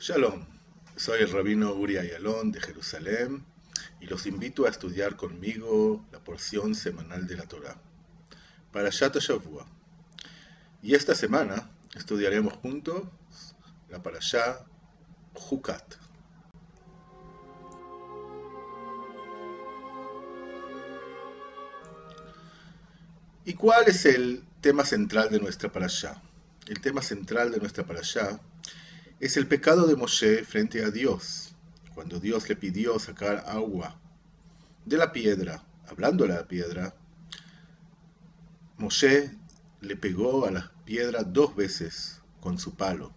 Shalom, soy el rabino Uri Ayalon de Jerusalén y los invito a estudiar conmigo la porción semanal de la Torá, Parashat Shavua. Y esta semana estudiaremos juntos la Parashá Jucat. ¿Y cuál es el tema central de nuestra Parashá? El tema central de nuestra Parashá es el pecado de Moshe frente a Dios, cuando Dios le pidió sacar agua de la piedra. Hablando de la piedra, Moshe le pegó a la piedra 2 veces con su palo.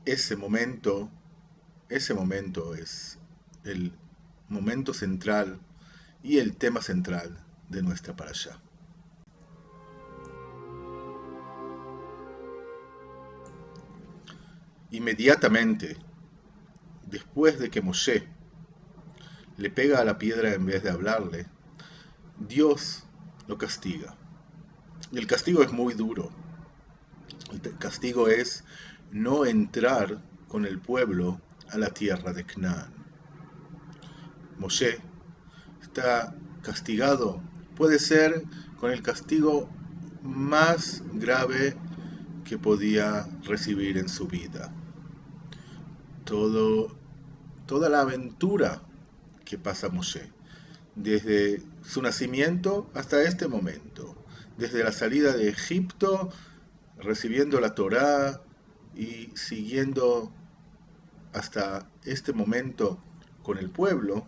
Ese momento es el momento central y el tema central de nuestra parashá. Inmediatamente, después de que Moshe le pega a la piedra en vez de hablarle, Dios lo castiga. Y el castigo es muy duro. El castigo es no entrar con el pueblo a la tierra de Canaán. Moshe está castigado, puede ser con el castigo más grave que podía recibir en su vida. Toda la aventura que pasa Moshe, desde su nacimiento hasta este momento, desde la salida de Egipto, recibiendo la Torá y siguiendo hasta este momento con el pueblo,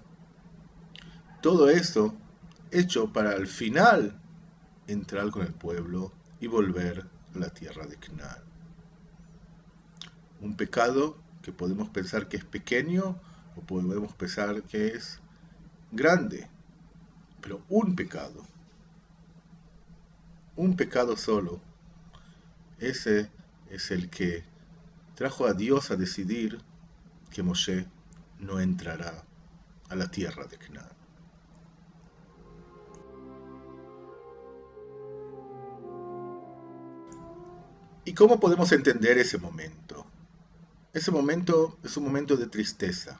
todo eso hecho para al final entrar con el pueblo y volver a la tierra de Canaán. Un pecado que podemos pensar que es pequeño o podemos pensar que es grande, pero un pecado solo, ese es el que trajo a Dios a decidir que Moshe no entrará a la tierra de Canaán. ¿Y cómo podemos entender ese momento? Ese momento es un momento de tristeza.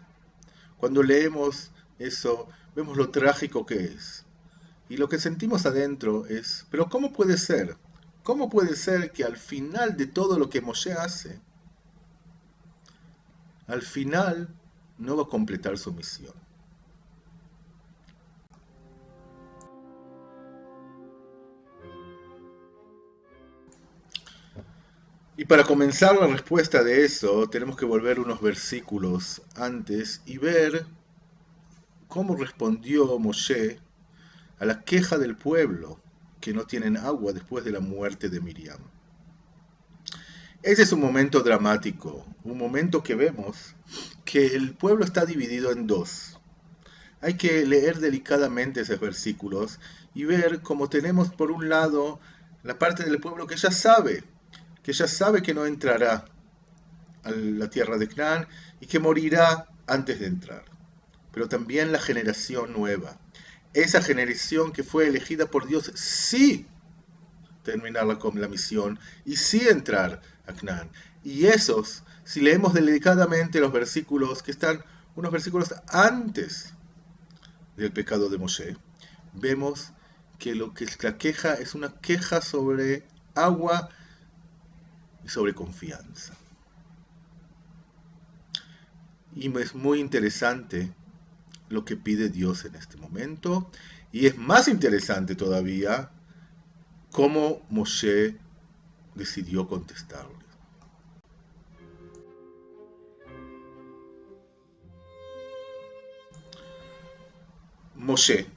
Cuando leemos eso, vemos lo trágico que es. Y lo que sentimos adentro es, pero ¿cómo puede ser? ¿Cómo puede ser que al final de todo lo que Moshe hace, al final no va a completar su misión? Y para comenzar la respuesta de eso, tenemos que volver unos versículos antes y ver cómo respondió Moshe a la queja del pueblo que no tienen agua después de la muerte de Miriam. Ese es un momento dramático, un momento que vemos que el pueblo está dividido en dos. Hay que leer delicadamente esos versículos y ver cómo tenemos por un lado la parte del pueblo que ya sabe que no entrará a la tierra de Canaán y que morirá antes de entrar. Pero también la generación nueva, esa generación que fue elegida por Dios, sí terminar la misión y sí entrar a Canaán. Y esos, si leemos delicadamente los versículos que están unos versículos antes del pecado de Moshe, vemos que lo que es la queja es una queja sobre agua y sobre confianza. Y es muy interesante lo que pide Dios en este momento, y es más interesante todavía cómo Moshe decidió contestarle. Moshe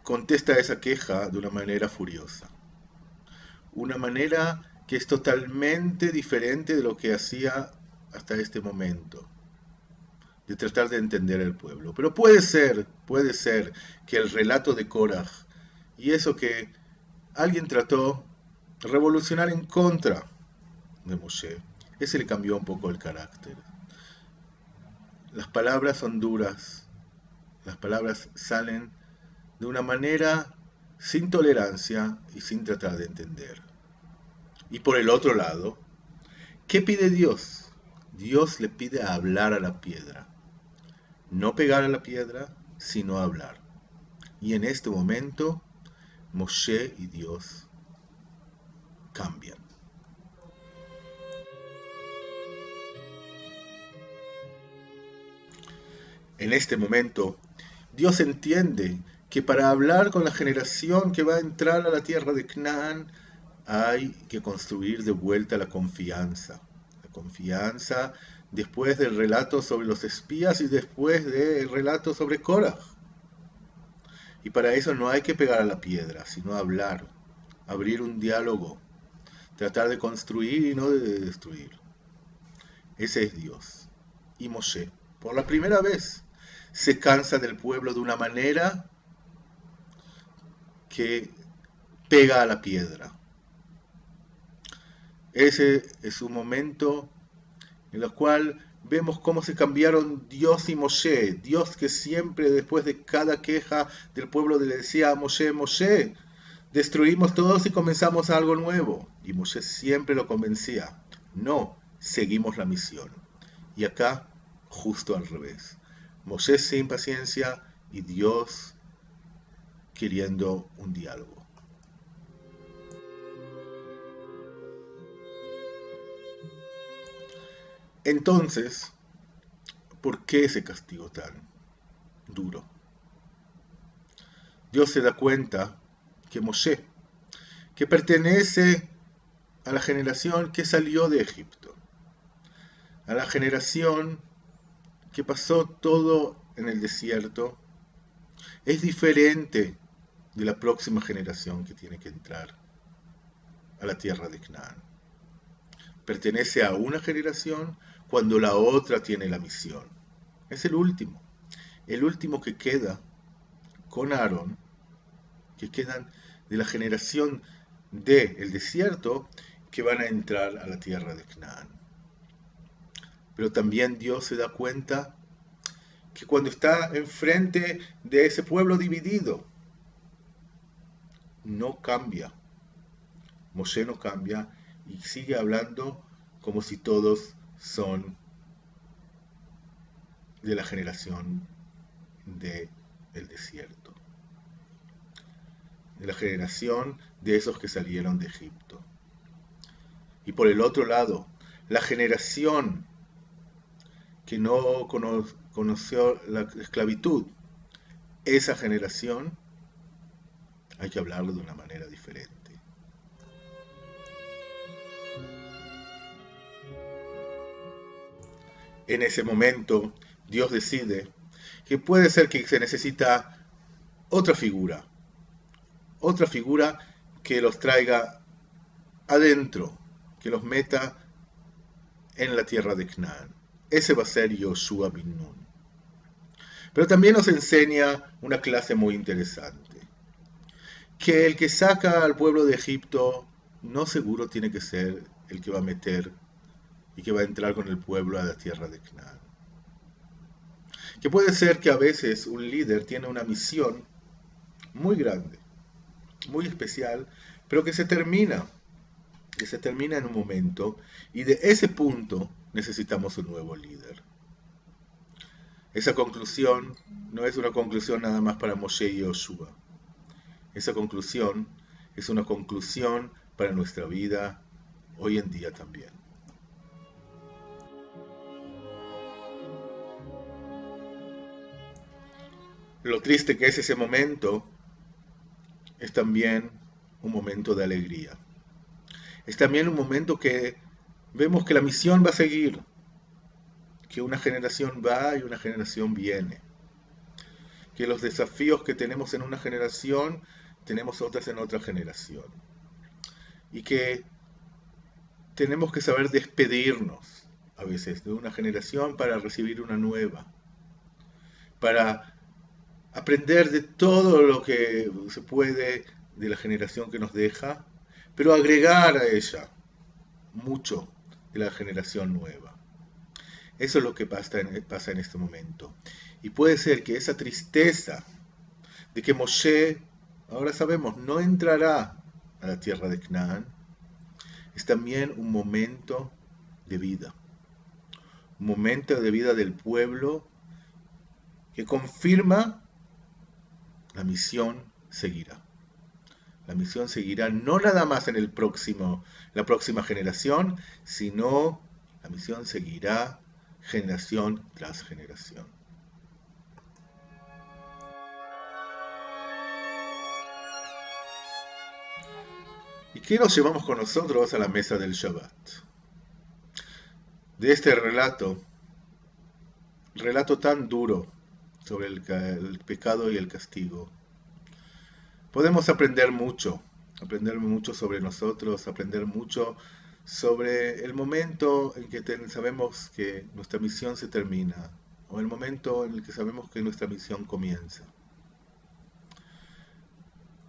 contesta esa queja de una manera furiosa, una manera que es totalmente diferente de lo que hacía hasta este momento, de tratar de entender al pueblo. Pero puede ser que el relato de Korah y eso que alguien trató de revolucionar en contra de Moshe, ese le cambió un poco el carácter. Las palabras son duras, las palabras salen de una manera sin tolerancia y sin tratar de entender. Y por el otro lado, ¿qué pide Dios? Dios le pide hablar a la piedra. No pegar a la piedra, sino hablar. Y en este momento, Moshe y Dios cambian. En este momento, Dios entiende que para hablar con la generación que va a entrar a la tierra de Canaán, hay que construir de vuelta la confianza. La confianza después del relato sobre los espías y después del relato sobre Korah. Y para eso no hay que pegar a la piedra, sino hablar, abrir un diálogo, tratar de construir y no de destruir. Ese es Dios. Y Moshe, por la primera vez, se cansa del pueblo de una manera que pega a la piedra. Ese es un momento en el cual vemos cómo se cambiaron Dios y Moshe. Dios que siempre después de cada queja del pueblo le decía a Moshe, Moshe, destruimos todos y comenzamos algo nuevo. Y Moshe siempre lo convencía, no, seguimos la misión. Y acá, justo al revés. Moshe sin paciencia y Dios queriendo un diálogo. Entonces, ¿por qué ese castigo tan duro? Dios se da cuenta que Moshe, que pertenece a la generación que salió de Egipto, a la generación que pasó todo en el desierto, es diferente de la próxima generación que tiene que entrar a la tierra de Canaán. Pertenece a una generación cuando la otra tiene la misión. Es el último que queda con Aarón, que quedan de la generación del desierto que van a entrar a la tierra de Canaán. Pero también Dios se da cuenta que cuando está enfrente de ese pueblo dividido, no cambia. Moshe no cambia y sigue hablando como si todos son de la generación del desierto, de la generación de esos que salieron de Egipto. Y por el otro lado, la generación que no conoció la esclavitud, esa generación hay que hablarlo de una manera diferente. En ese momento, Dios decide que puede ser que se necesita otra figura que los traiga adentro, que los meta en la tierra de Canaán. Ese va a ser Yoshua bin Nun. Pero también nos enseña una clase muy interesante, que el que saca al pueblo de Egipto no seguro tiene que ser el que va a meter y que va a entrar con el pueblo a la tierra de Canaán. Que puede ser que a veces un líder tiene una misión muy grande, muy especial, pero que se termina en un momento, y de ese punto necesitamos un nuevo líder. Esa conclusión no es una conclusión nada más para Moshe y Yoshua. Esa conclusión es una conclusión para nuestra vida hoy en día también. Lo triste que es ese momento es también un momento de alegría. Es también un momento que vemos que la misión va a seguir, que una generación va y una generación viene, que los desafíos que tenemos en una generación, tenemos otras en otra generación, y que tenemos que saber despedirnos a veces de una generación para recibir una nueva, para aprender de todo lo que se puede de la generación que nos deja, pero agregar a ella mucho de la generación nueva. Eso es lo que pasa en este momento. Y puede ser que esa tristeza de que Moshe, ahora sabemos, no entrará a la tierra de Canaán, es también un momento de vida. momento de vida del pueblo que confirma la misión seguirá. La misión seguirá no nada más en la próxima generación, sino la misión seguirá generación tras generación. ¿Y qué nos llevamos con nosotros a la mesa del Shabbat? De este relato tan duro sobre el pecado y el castigo, podemos aprender mucho sobre nosotros, aprender mucho sobre el momento en que sabemos que nuestra misión se termina o el momento en el que sabemos que nuestra misión comienza.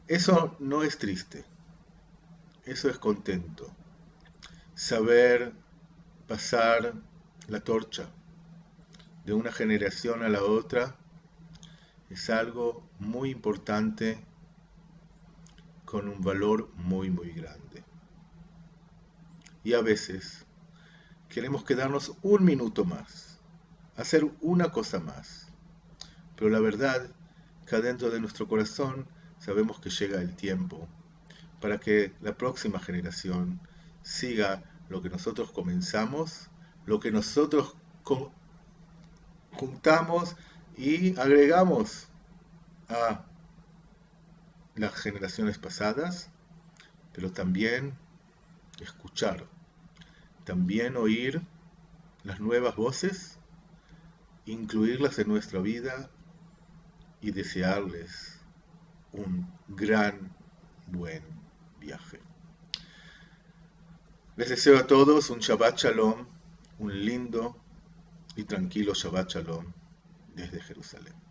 Eso no es triste, eso es contento. Saber pasar la torcha de una generación a la otra es algo muy importante con un valor muy muy grande. Y a veces queremos quedarnos un minuto más, hacer una cosa más. Pero la verdad que adentro de nuestro corazón sabemos que llega el tiempo para que la próxima generación siga lo que nosotros comenzamos, lo que nosotros juntamos y agregamos a las generaciones pasadas, pero también escuchar, también oír las nuevas voces, incluirlas en nuestra vida y desearles un gran buen viaje. Les deseo a todos un Shabbat Shalom, un lindo y tranquilo Shabbat Shalom desde Jerusalén.